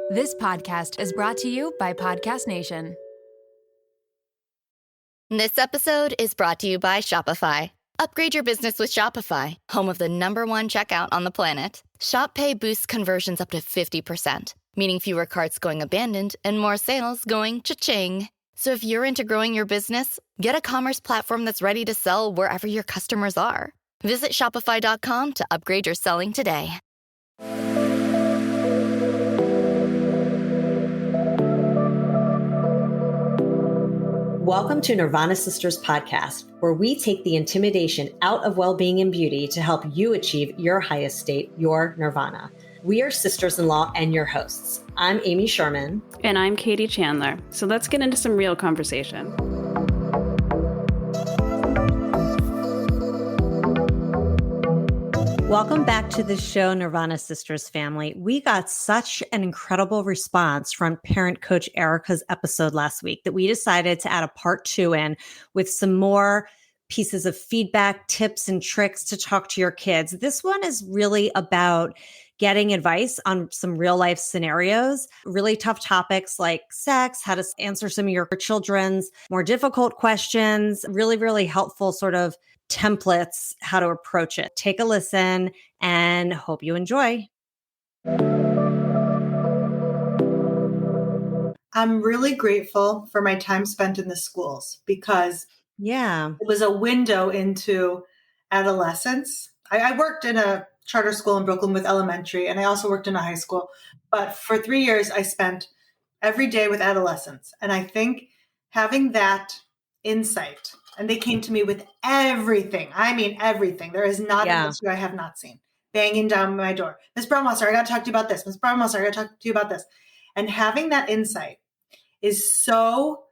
This podcast is brought to you by Podcast Nation. This episode is brought to you by Shopify. Upgrade your business with Shopify, home of the #1 checkout on the planet. Shop Pay boosts conversions up to 50%, meaning fewer carts going abandoned and more sales going cha-ching. So if you're into growing your business, get a commerce platform that's ready to sell wherever your customers are. Visit shopify.com to upgrade your selling today. Welcome to Nirvana Sisters podcast, where we take the intimidation out of well-being and beauty to help you achieve your highest state, your nirvana. We are sisters-in-law and your hosts. I'm Amy Sherman. And I'm Katie Chandler. So let's get into some real conversation. Welcome back to the show, Nirvana Sisters family. We got such an incredible response from parent coach Erika's episode last week that we decided to add a part 2 in with some more pieces of feedback, tips, and tricks to talk to your kids. This one is really about getting advice on some real life scenarios, really tough topics like sex, how to answer some of your children's more difficult questions, really, really helpful sort of templates, how to approach it. Take a listen and hope you enjoy. I'm really grateful for my time spent in the schools because it was a window into adolescence. I worked in a charter school in Brooklyn with elementary, and I also worked in a high school. But for 3 years, I spent every day with adolescents. And I think having that insight, and they came to me with everything. I mean, everything. There is not an issue I have not seen. Banging down my door. Ms. Brunwasser, I got to talk to you about this. Ms. Brunwasser, I got to talk to you about this. And having that insight is so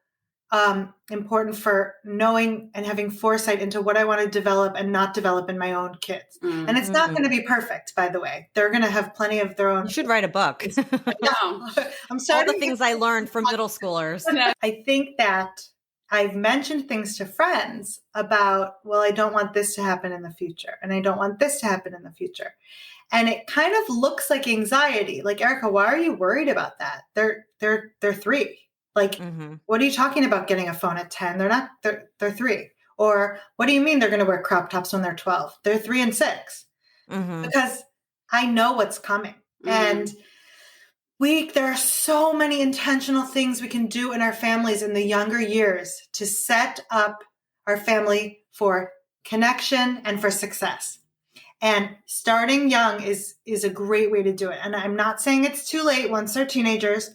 important for knowing and having foresight into what I want to develop and not develop in my own kids. Mm-hmm. And it's not going to be perfect, by the way. They're going to have plenty of their own. You should write a book. No, I'm sorry. All the things I learned from middle schoolers. I think that I've mentioned things to friends about, well, I don't want this to happen in the future. And I don't want this to happen in the future. And it kind of looks like anxiety. Like, Erika, why are you worried about that? They're 3. Like, What are you talking about getting a phone at 10? They're not, they're 3. Or what do you mean they're going to wear crop tops when they're 12? They're 3 and 6. Because I know what's coming. And there are so many intentional things we can do in our families in the younger years to set up our family for connection and for success. And starting young is a great way to do it. And I'm not saying it's too late once they're teenagers,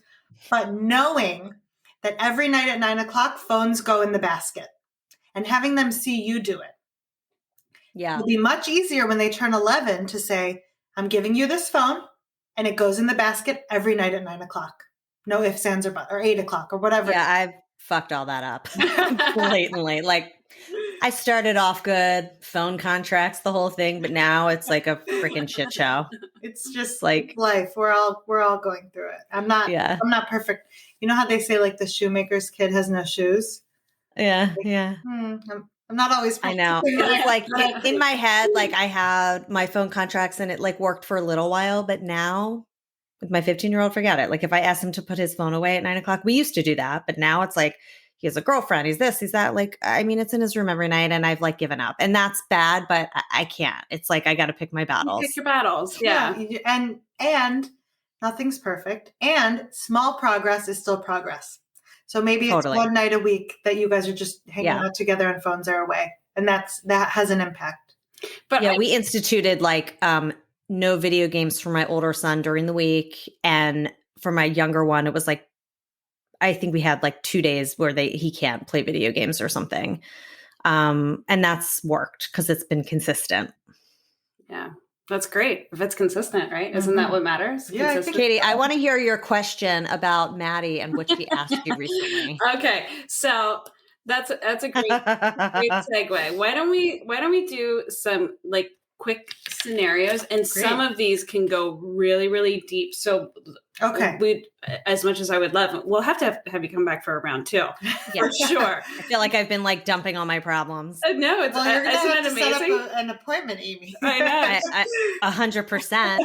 but knowing that every night at 9:00, phones go in the basket and having them see you do it. It'll be much easier when they turn 11 to say, I'm giving you this phone. And it goes in the basket every night at 9:00. No ifs, ands, or buts, or 8:00 or whatever. Yeah, I've fucked all that up blatantly. Like, I started off good, phone contracts, the whole thing, but now it's like a freaking shit show. It's just like life. We're all going through it. I'm not perfect. You know how they say like the shoemaker's kid has no shoes? Yeah. I'm not always. I know. It was like in my head, like I had my phone contracts and it like worked for a little while, but now with my 15-year-old, forget it. Like if I asked him to put his phone away at 9:00, we used to do that, but now it's like he has a girlfriend, he's this, he's that. Like, I mean, it's in his room every night and I've like given up, and that's bad, but I can't. It's like I got to pick my battles. Pick your battles, yeah. And nothing's perfect, and small progress is still progress. So maybe it's one night a week that you guys are just hanging out together and phones are away. And that has an impact. But we instituted like no video games for my older son during the week. And for my younger one, it was like, I think we had like 2 days where he can't play video games or something. And that's worked because it's been consistent. Yeah. That's great. If it's consistent, right? Isn't that what matters? Yeah, Katie, I want to hear your question about Maddie and what she asked you recently. Okay. So that's a great segue. Why don't we do some like quick scenarios, and some of these can go really, really deep. So we, as much as I would love, we'll have to have you come back for a round 2. For sure. I feel like I've been like dumping all my problems. No, it's you're gonna isn't have it to amazing? set up an appointment, Amy. I know. 100%.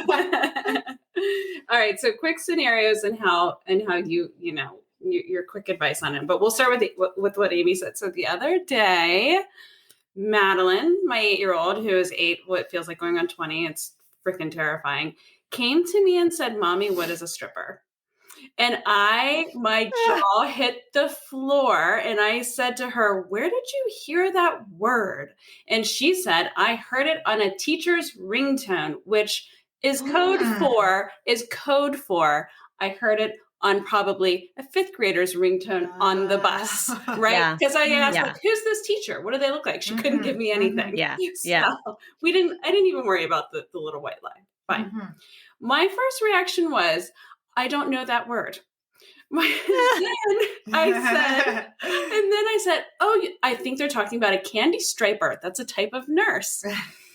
All right. So quick scenarios and how your quick advice on it. But we'll start with what Amy said. So the other day, Madeline, my 8-year-old, who is 8, what feels like going on 20, it's freaking terrifying, came to me and said, "Mommy, what is a stripper?" And my jaw hit the floor, and I said to her, "Where did you hear that word?" And she said, "I heard it on a teacher's ringtone," which is code for I heard it on probably a 5th grader's ringtone on the bus, right? Because I asked, like, "Who's this teacher? What do they look like?" She couldn't give me anything. I didn't even worry about the little white line. Fine. My first reaction was, I don't know that word. And then I said, "Oh, I think they're talking about a candy striper. That's a type of nurse."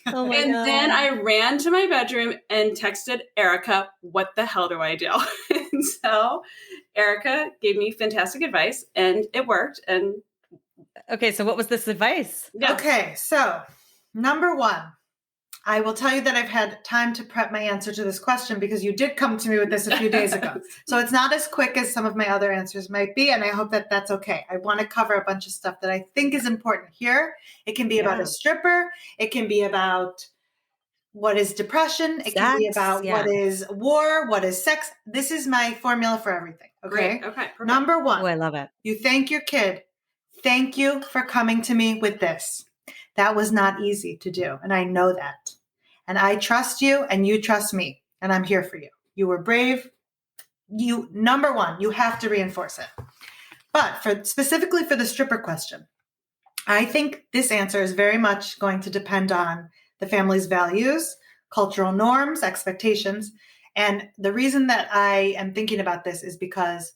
God. Then I ran to my bedroom and texted Erika, "What the hell do I do?" And so Erika gave me fantastic advice, and it worked. And okay, so what was this advice? Yeah. Okay, so number 1, I will tell you that I've had time to prep my answer to this question because you did come to me with this a few days ago. So it's not as quick as some of my other answers might be, and I hope that that's okay. I want to cover a bunch of stuff that I think is important here. It can be about a stripper. It can be about what is depression. It can be about what is war, what is sex. This is my formula for everything. Okay. Great. Okay. Perfect. Number 1. Oh, I love it. You thank your kid. Thank you for coming to me with this. That was not easy to do. And I know that. And I trust you and you trust me. And I'm here for you. You were brave. Number 1, you have to reinforce it. But specifically for the stripper question, I think this answer is very much going to depend on the family's values, cultural norms, expectations. And the reason that I am thinking about this is because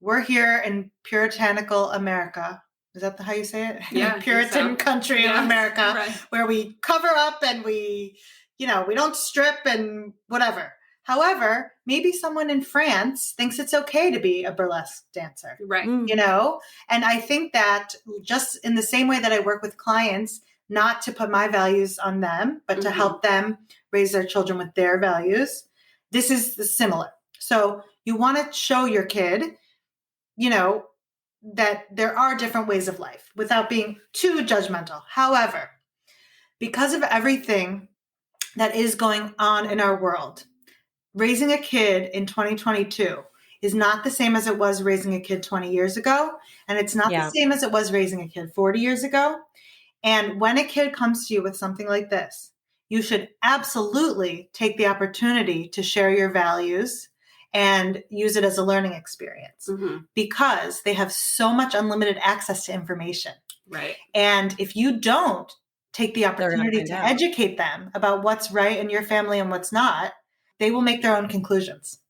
we're here in puritanical America. Is that how you say it? Yeah. Puritan country of America, where we cover up and we don't strip and whatever. However, maybe someone in France thinks it's okay to be a burlesque dancer. Right. And I think that just in the same way that I work with clients, not to put my values on them, but to help them raise their children with their values, this is similar. So you want to show your kid, that there are different ways of life without being too judgmental. However, because of everything that is going on in our world, raising a kid in 2022 is not the same as it was raising a kid 20 years ago. And it's not the same as it was raising a kid 40 years ago. And when a kid comes to you with something like this, you should absolutely take the opportunity to share your values and use it as a learning experience because they have so much unlimited access to information. Right. And if you don't take the opportunity to educate them about what's right in your family and what's not, they will make their own conclusions.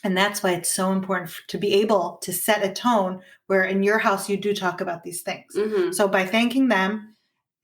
And that's why it's so important to be able to set a tone where in your house you do talk about these things. So by thanking them,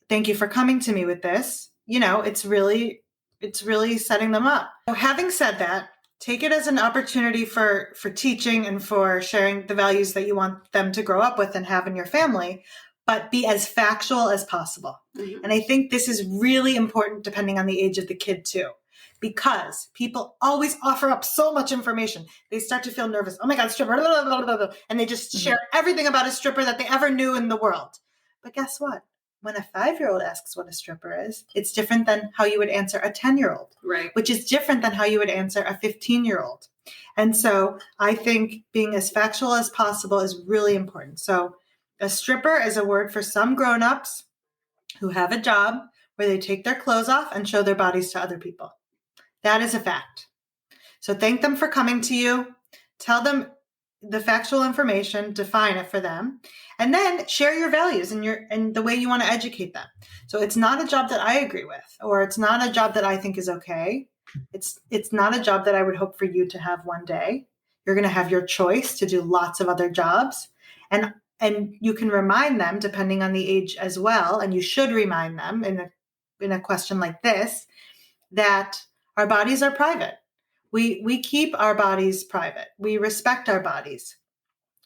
thank you for coming to me with this, it's really setting them up. So having said that, take it as an opportunity for teaching and for sharing the values that you want them to grow up with and have in your family, but be as factual as possible. And I think this is really important depending on the age of the kid too, because people always offer up so much information. They start to feel nervous. Oh my God, stripper, blah, blah, blah, blah, and they just share everything about a stripper that they ever knew in the world. But guess what? When a 5-year-old asks what a stripper is, it's different than how you would answer a 10-year-old, right? Which is different than how you would answer a 15-year-old. And so I think being as factual as possible is really important. So a stripper is a word for some grown-ups who have a job where they take their clothes off and show their bodies to other people. That is a fact. So thank them for coming to you. Tell them the factual information, define it for them, and then share your values and the way you want to educate them. So it's not a job that I agree with, or it's not a job that I think is okay. It's not a job that I would hope for you to have one day. You're going to have your choice to do lots of other jobs, and you can remind them depending on the age as well. And you should remind them in in a question like this, that our bodies are private. We keep our bodies private. We respect our bodies.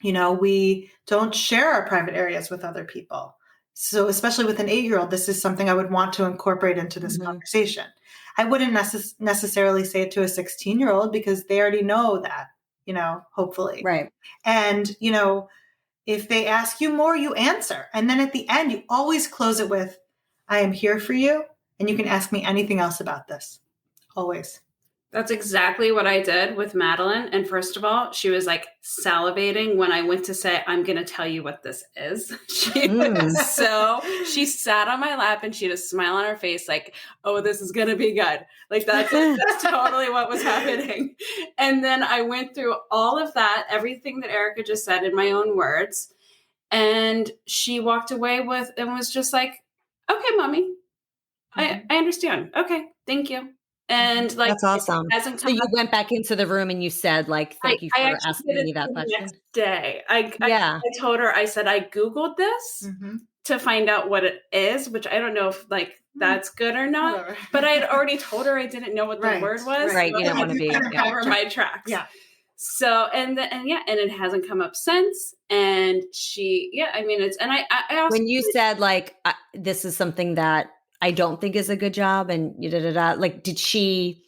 We don't share our private areas with other people. So especially with an 8-year-old, this is something I would want to incorporate into this conversation. I wouldn't necessarily say it to a 16-year-old because they already know that, hopefully. Right. And, if they ask you more, you answer. And then at the end, you always close it with, I am here for you. And you can ask me anything else about this. Always. That's exactly what I did with Madeline. And first of all, she was like salivating when I went to say, I'm going to tell you what this is. She sat on my lap and she had a smile on her face like, oh, this is going to be good. Like that's totally what was happening. And then I went through all of that, everything that Erika just said in my own words. And she walked away with and was just like, okay, mommy, I understand. Okay, thank you. And like, that's awesome. So you went back into the room and you said, like, thank you for asking me that question. Next day, I told her, I said, I Googled this to find out what it is, which I don't know if like that's good or not, whatever. But I had already told her I didn't know what the word was. Right. You don't want to be cover my tracks. Yeah. So, and it hasn't come up since. And I also, when you said like, this is something that I don't think is a good job and like, did she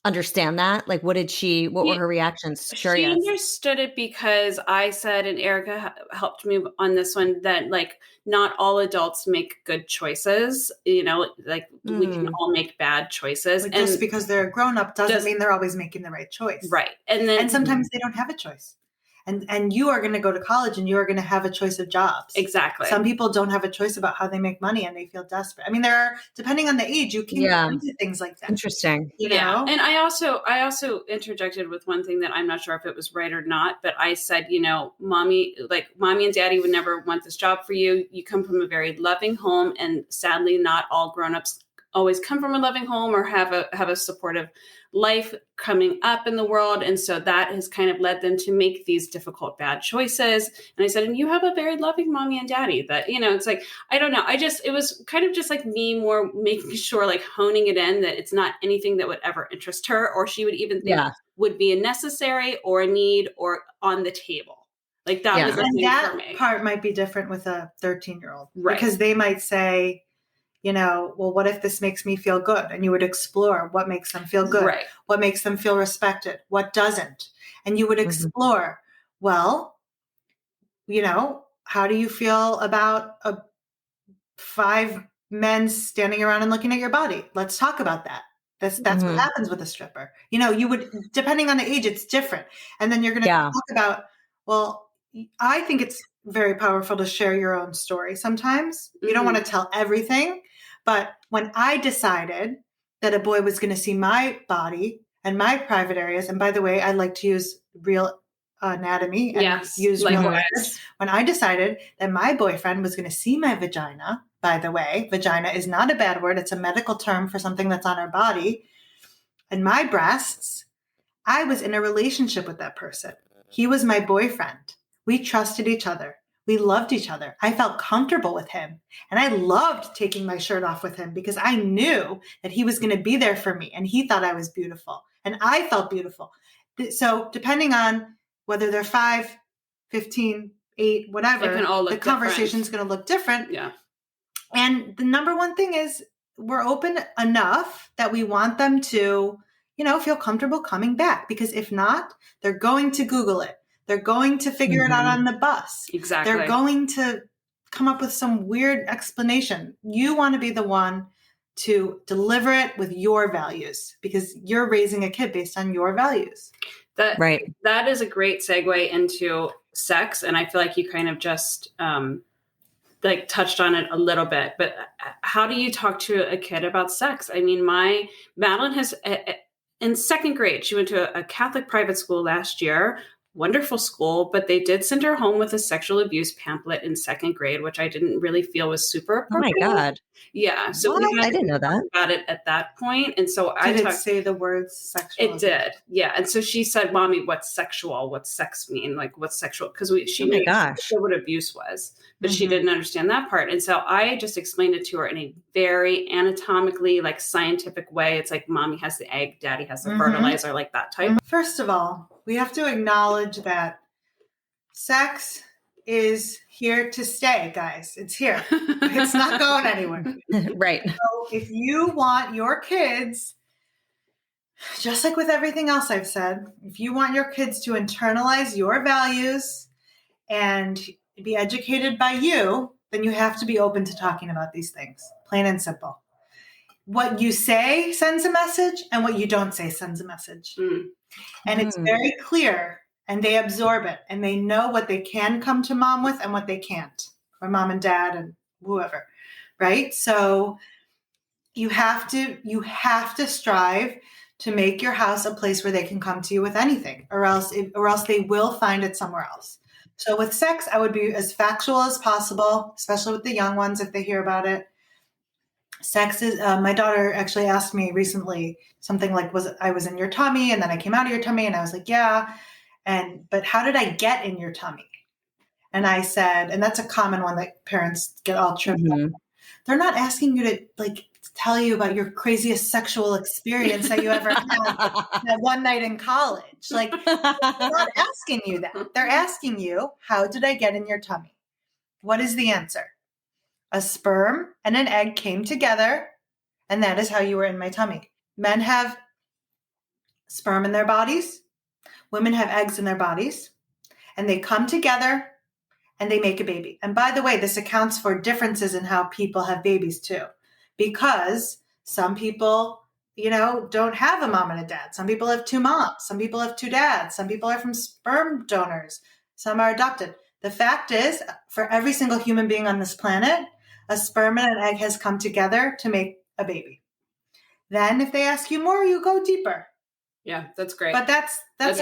understand that? Like, what were her reactions? She understood it because I said, and Erika helped me on this one, that like not all adults make good choices, like we can all make bad choices. But just because they're a grown-up doesn't mean they're always making the right choice. Right. And sometimes they don't have a choice. And you are going to go to college and you are going to have a choice of jobs. Exactly. Some people don't have a choice about how they make money and they feel desperate. I mean, depending on the age, you can get into things like that. Interesting. You know? And I also interjected with one thing that I'm not sure if it was right or not, but I said, mommy and daddy would never want this job for you. You come from a very loving home, and sadly not all grownups always come from a loving home or have a supportive life coming up in the world. And so that has kind of led them to make these difficult, bad choices. And I said, and you have a very loving mommy and daddy that, it's like, I don't know. It was kind of just like me more making sure, like honing it in that it's not anything that would ever interest her or she would even think would be a necessary or a need or on the table. Like that was the thing for me. That part might be different with a 13-year-old, right? Because they might say, well, what if this makes me feel good? And you would explore what makes them feel good, right? What makes them feel respected, what doesn't. And you would explore, well, how do you feel about 5 men standing around and looking at your body? Let's talk about that. That's what happens with a stripper. You would, depending on the age, it's different. And then you're going to talk about, well, I think it's very powerful to share your own story. Sometimes you don't want to tell everything. But when I decided that a boy was going to see my body and my private areas, and by the way, I like to use real anatomy and use real words. When I decided that my boyfriend was going to see my vagina, by the way, vagina is not a bad word. It's a medical term for something that's on our body. And my breasts, I was in a relationship with that person. He was my boyfriend. We trusted each other. We loved each other. I felt comfortable with him. And I loved taking my shirt off with him because I knew that he was going to be there for me. And he thought I was beautiful. And I felt beautiful. So depending on whether they're 5, 15, 8, whatever, the conversation's going to look different. Yeah. And the number one thing is we're open enough that we want them to, feel comfortable coming back. Because if not, they're going to Google it. They're going to figure it out on the bus. Exactly. They're going to come up with some weird explanation. You want to be the one to deliver it with your values because you're raising a kid based on your values. That is a great segue into sex. And I feel like you kind of just touched on it a little bit. But how do you talk to a kid about sex? I mean, Madeline has... in second grade, she went to a Catholic private school last year. wonderful school, but they did send her home with a sexual abuse pamphlet in second grade, which I didn't really feel was super appropriate. Oh my God. Yeah. So What? we had I didn't know that. about it at that point. And so Did it say the words sexual? It did. Yeah. And so she said, Mommy, what's sexual? What's sex mean? Like what's sexual? Because she knew what abuse was, but she didn't understand that part. And so I just explained it to her in a very anatomically, like scientific way. It's like Mommy has the egg, Daddy has the fertilizer, like that type. First of all, we have to acknowledge that sex is here to stay, guys. It's here. It's not going anywhere. Right. So if you want your kids, just like with everything else I've said, if you want your kids to internalize your values and be educated by you, then you have to be open to talking about these things, plain and simple. What you say sends a message, and what you don't say sends a message. And it's very clear, and they absorb it, and they know what they can come to mom with and what they can't, or mom and dad and whoever, right? So you have to strive to make your house a place where they can come to you with anything, or else they will find it somewhere else. So with sex, I would be as factual as possible, especially with the young ones if they hear about it. Sex is, my daughter actually asked me recently something like, I was in your tummy and then I came out of your tummy? And I was like, yeah. But how did I get in your tummy? And I said, and that's a common one that parents get all tripped up. They're not asking you to like tell you about your craziest sexual experience that you ever had that one night in college. Like, they're not asking you that. They're asking you, how did I get in your tummy? What is the answer? A sperm and an egg came together, and that is how you were in my tummy. Men have sperm in their bodies. Women have eggs in their bodies, and they come together and they make a baby. And by the way, this accounts for differences in how people have babies too, because some people, don't have a mom and a dad. Some people have two moms. Some people have two dads. Some people are from sperm donors. Some are adopted. The fact is, for every single human being on this planet, a sperm and an egg has come together to make a baby. Then if they ask you more, you go deeper. Yeah, that's great. But that's that's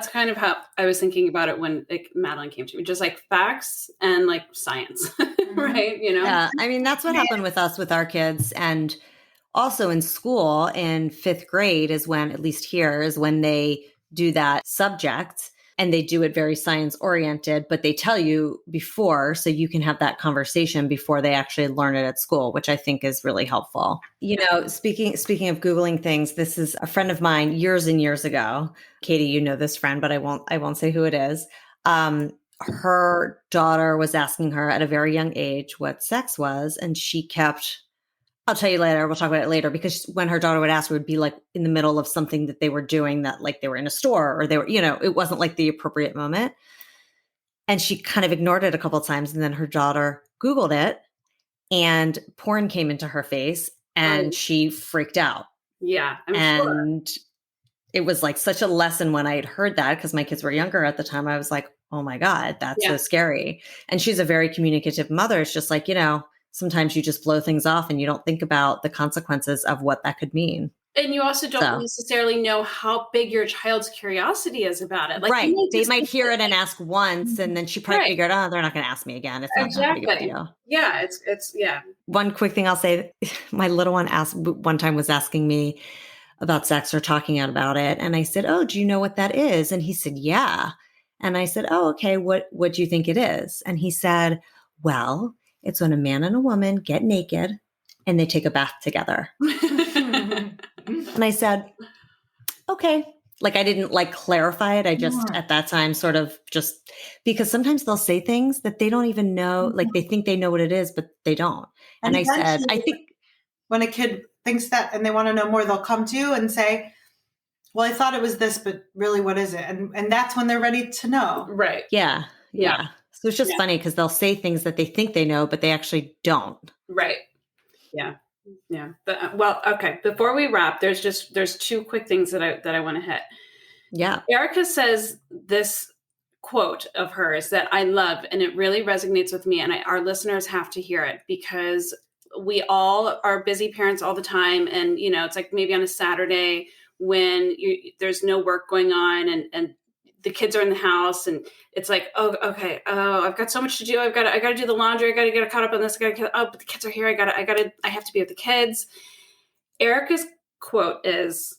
kind of how I was thinking about it when Madeline came to me, just like facts and like science, right? Yeah, I mean, that's what happened with us with our kids. And also in school in 5th grade is when, at least here, is when they do that subject. And they do it very science oriented, but they tell you before, so you can have that conversation before they actually learn it at school, which I think is really helpful. Speaking of Googling things, this is a friend of mine years and years ago. Katie, you know this friend, but I won't say who it is. Her daughter was asking her at a very young age what sex was, and she kept, I'll tell you later. We'll talk about it later, because when her daughter would ask, it would be like in the middle of something that they were doing, that like they were in a store or they were, it wasn't like the appropriate moment. And she kind of ignored it a couple of times. And then her daughter Googled it and porn came into her face and she freaked out. Yeah. And it was like such a lesson when I had heard that, because my kids were younger at the time. I was like, oh my God, that's so scary. And she's a very communicative mother. It's just like, sometimes you just blow things off and you don't think about the consequences of what that could mean. And you also don't necessarily know how big your child's curiosity is about it. Like, right. They might hear it and ask once, and then she probably figured, they're not going to ask me again. It's not that big of a deal. Yeah. It's. One quick thing I'll say, my little one was asking me about sex or talking out about it. And I said, oh, do you know what that is? And he said, yeah. And I said, oh, okay. What do you think it is? And he said, well, it's when a man and a woman get naked and they take a bath together. And I said, okay. Like, I didn't clarify it. I just at that time sort of just, because sometimes they'll say things that they don't even know, like they think they know what it is, but they don't. And I said, I think when a kid thinks that and they want to know more, they'll come to you and say, well, I thought it was this, but really, what is it? And that's when they're ready to know. Right. Yeah. So it's just funny because they'll say things that they think they know, but they actually don't. Right. Yeah. Yeah. Well, okay. Before we wrap, there's two quick things that I want to hit. Yeah. Erika says this quote of hers that I love, and it really resonates with me. And our listeners have to hear it, because we all are busy parents all the time. And, it's like maybe on a Saturday, when there's no work going on and the kids are in the house and it's like, oh, okay. Oh, I've got so much to do. I got to do the laundry. I got to get caught up on this. But the kids are here. I have to be with the kids. Erika's quote is,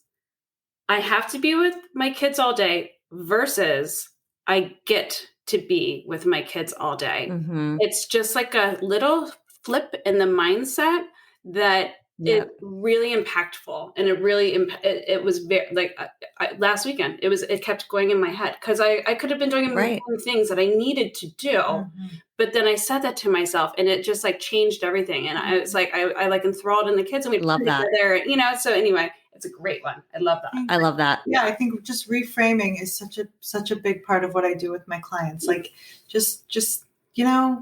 I have to be with my kids all day versus I get to be with my kids all day. Mm-hmm. It's just like a little flip in the mindset that it's really impactful. And it really, it was very like last weekend, it kept going in my head because I could have been doing a million things that I needed to do. Mm-hmm. But then I said that to myself and it just like changed everything. And I was like, I like enthralled in the kids and we love that there, so anyway, it's a great one. I love that. I love that. Yeah. I think just reframing is such a big part of what I do with my clients. Like just, they're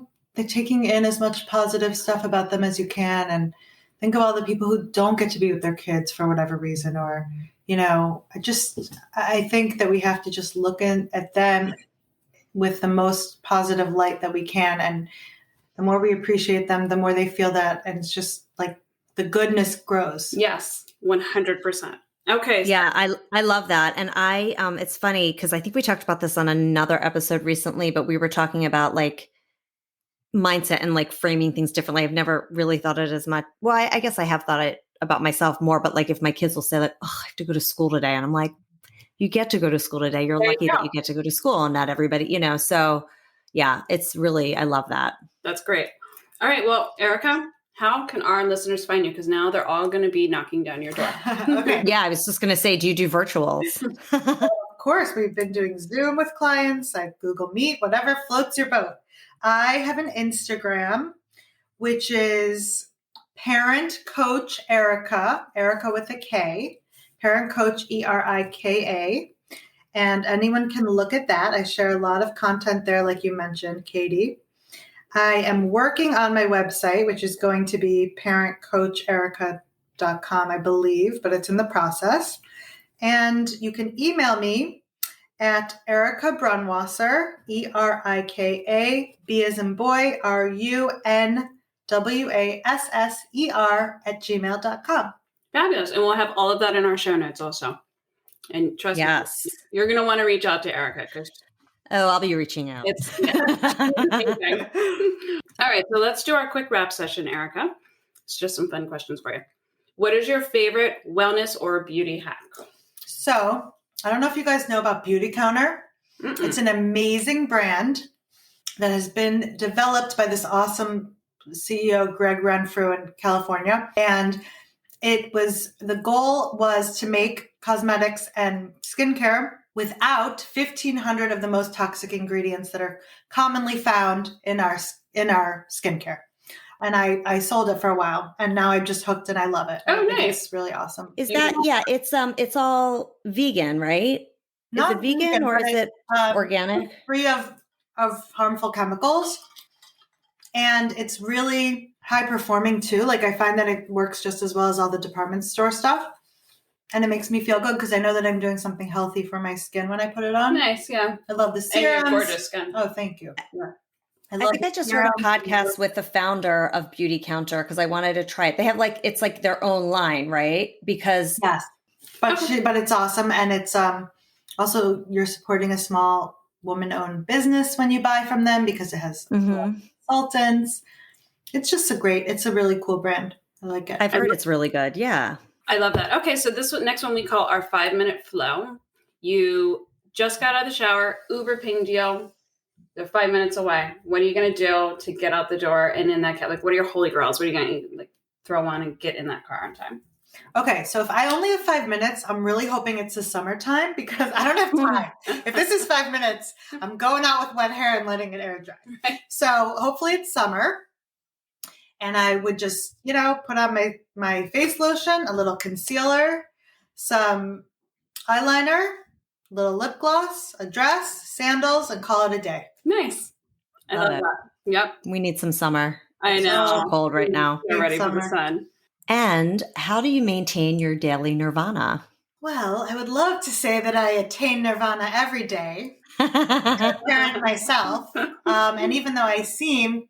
taking in as much positive stuff about them as you can. And think of all the people who don't get to be with their kids for whatever reason, or, I think that we have to just look at them with the most positive light that we can. And the more we appreciate them, the more they feel that. And it's just like the goodness grows. Yes, 100%. Okay. Yeah, I love that. And it's funny because I think we talked about this on another episode recently, but we were talking about like mindset and like framing things differently. I've never really thought it as much. Well, I guess I have thought it about myself more, but like if my kids will say like, oh, I have to go to school today. And I'm like, you get to go to school today. You're lucky that you get to go to school and not everybody, so yeah, it's really, I love that. That's great. All right. Well, Erika, how can our listeners find you? Because now they're all going to be knocking down your door. Okay. Yeah. I was just going to say, do you do virtuals? Of course. We've been doing Zoom with clients, like Google Meet, whatever floats your boat. I have an Instagram, which is Parent Coach Erika with a K, Parent Coach Erika. And anyone can look at that. I share a lot of content there, like you mentioned, Katie. I am working on my website, which is going to be parentcoacherika.com, I believe, but it's in the process. And you can email me at Erika Brunwasser, Erika, B as in boy, RUNWASSER @gmail.com. Fabulous. And we'll have all of that in our show notes also. And trust me, you're going to want to reach out to Erika. I'll be reaching out. It's amazing. All right. So let's do our quick wrap session, Erika. It's just some fun questions for you. What is your favorite wellness or beauty hack? So I don't know if you guys know about Beauty Counter. Mm-mm. It's an amazing brand that has been developed by this awesome CEO, Greg Renfrew in California. And the goal was to make cosmetics and skincare without 1,500 of the most toxic ingredients that are commonly found in our skincare. And I sold it for a while, and now I'm just hooked and I love it. Oh, nice. It's really awesome. Is that, it's all vegan, right? Is it vegan or is it organic? Free of harmful chemicals. And it's really high performing too. Like I find that it works just as well as all the department store stuff. And it makes me feel good because I know that I'm doing something healthy for my skin when I put it on. Nice, yeah. I love the serums. And your gorgeous skin. Oh, thank you. Yeah. I think I just heard a podcast with the founder of Beauty Counter because I wanted to try it. They have it's like their own line, right? Because yes, but it's awesome, and it's also you're supporting a small woman-owned business when you buy from them because it has consultants. It's just it's a really cool brand. I like it. I've heard it's really good. Yeah, I love that. Okay, so next one we call our 5-minute flow. You just got out of the shower, Uber pinged you. They're 5 minutes away. What are you going to do to get out the door? And in that, what are your holy grails? What are you going to throw on and get in that car on time? Okay. So if I only have 5 minutes, I'm really hoping it's the summertime because I don't have time. If this is 5 minutes, I'm going out with wet hair and letting it air dry. Right. So hopefully it's summer. And I would just, put on my face lotion, a little concealer, some eyeliner, a little lip gloss, a dress, sandals, and call it a day. Nice. I love that. Yep. We need some summer. I know. It's so cold right now. Get ready for the sun. And how do you maintain your daily nirvana? Well, I would love to say that I attain nirvana every day. I'm a parent myself. And even though I seem,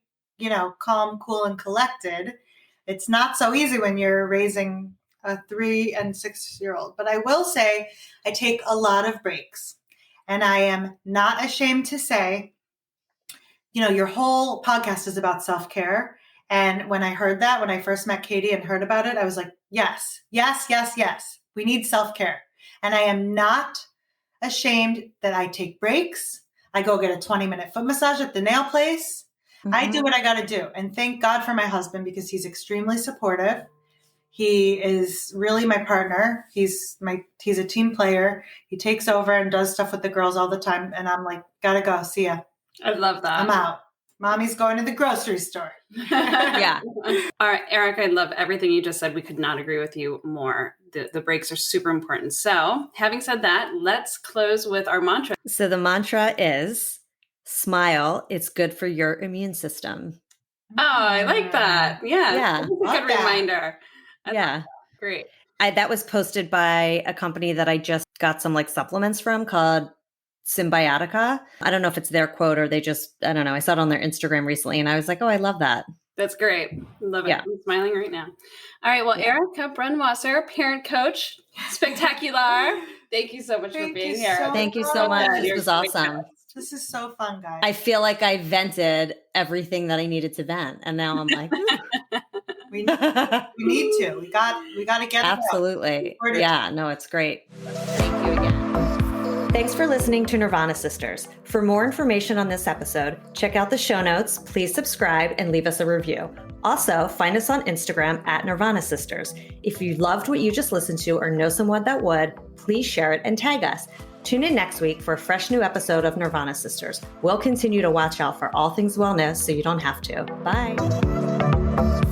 calm, cool, and collected, it's not so easy when you're raising a 3 and 6-year-old. But I will say I take a lot of breaks. And I am not ashamed to say, your whole podcast is about self-care. And when I heard that, when I first met Katie and heard about it, I was like, yes. We need self-care. And I am not ashamed that I take breaks. I go get a 20-minute foot massage at the nail place. Mm-hmm. I do what I got to do. And thank God for my husband because he's extremely supportive. He is really my partner. He's a team player. He takes over and does stuff with the girls all the time. And I'm like, gotta go. See ya. I love that. I'm out. Mommy's going to the grocery store. Yeah. All right, Erika, I love everything you just said. We could not agree with you more. The breaks are super important. So having said that, let's close with our mantra. So the mantra is smile. It's good for your immune system. Oh, I like that. Yeah. Yeah. That's a good reminder. Yeah. Great. That was posted by a company that I just got some supplements from called Symbiotica. I don't know if it's their quote or they just, I don't know. I saw it on their Instagram recently and I was like, oh, I love that. That's great. Love it. Yeah. I'm smiling right now. All right. Well, Erika Brunwasser, parent coach, spectacular. Thank you so much for being here. Thank you so much. This was awesome. This is so fun, guys. I feel like I vented everything that I needed to vent. And now I'm like, we need to. We got to get it out. Absolutely. Yeah, no, it's great. Thank you again. Thanks for listening to Nirvana Sisters. For more information on this episode, check out the show notes, please subscribe, and leave us a review. Also, find us on Instagram at Nirvana Sisters. If you loved what you just listened to or know someone that would, please share it and tag us. Tune in next week for a fresh new episode of Nirvana Sisters. We'll continue to watch out for all things wellness so you don't have to. Bye.